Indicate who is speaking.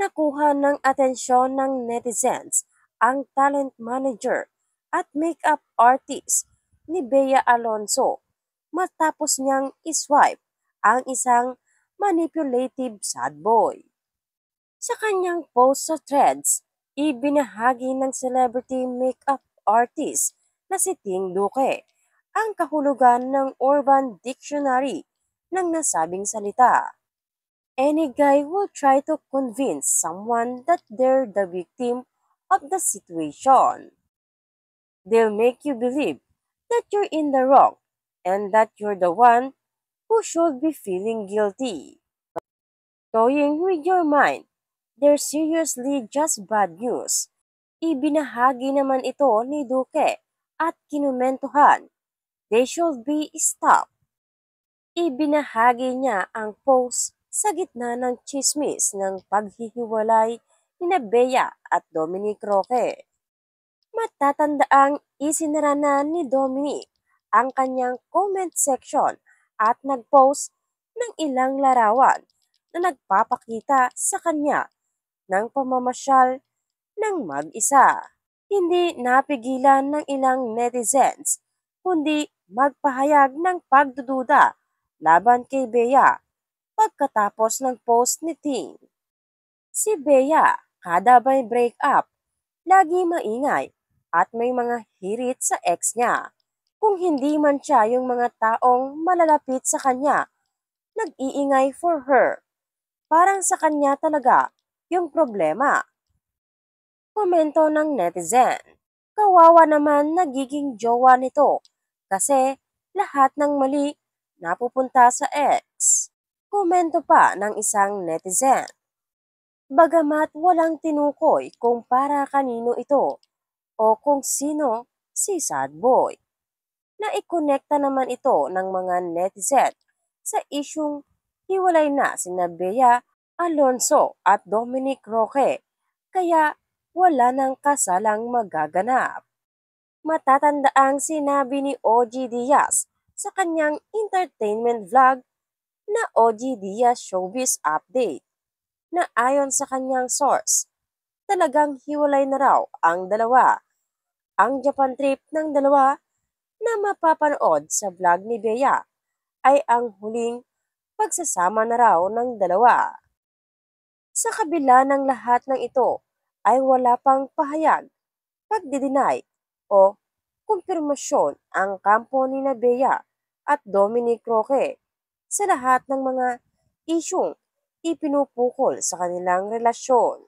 Speaker 1: Nakuha ng atensyon ng netizens ang talent manager at makeup artist ni Bea Alonso matapos niyang iswipe ang isang manipulative sad boy. Sa kanyang post sa Threads, ibinahagi ng celebrity makeup artist na si Ting Duque ang kahulugan ng Urban Dictionary ng nasabing salita. Any guy will try to convince someone that they're the victim of the situation. They'll make you believe that you're in the wrong and that you're the one who should be feeling guilty. Toying with your mind, they're seriously just bad news. Ibinahagi naman ito ni Duque at kinumentuhan, they should be stopped. Ibinahagi niya ang post sa gitna ng tsismis ng paghihiwalay ni Bea at Dominic Roque. Matatandaang isinara na ni Dominic ang kanyang comment section at nagpost ng ilang larawan na nagpapakita sa kanya ng pamamasyal ng mag-isa. Hindi napigilan ng ilang netizens kundi magpahayag ng pagdududa laban kay Bea pagkatapos ng post ni Ting. Si Bea, kada may breakup, lagi maingay at may mga hirit sa ex niya. Kung hindi man siya yung mga taong malalapit sa kanya, nag-iingay for her. Parang sa kanya talaga yung problema. Komento ng netizen, kawawa naman nagiging jowa nito kasi lahat ng mali napupunta sa ex. Komento pa ng isang netizen, bagamat walang tinukoy kung para kanino ito o kung sino si sad boy. Naikonekta naman ito ng mga netizen sa isyung hiwalay na sina Bea Alonso at Dominic Roque, kaya wala nang kasalang magaganap. Matatandaang sinabi ni OG Diaz sa kanyang entertainment vlog na OG Diaz Showbiz Update na ayon sa kanyang source, talagang hiwalay na raw ang dalawa. Ang Japan trip ng dalawa na mapapanood sa vlog ni Bea ay ang huling pagsasama na raw ng dalawa. Sa kabila ng lahat ng ito ay wala pang pahayag, pagdideny o kumpirmasyon ang kampo ni Bea at Dominic Roque sa lahat ng mga isyung ipinupukol sa kanilang relasyon.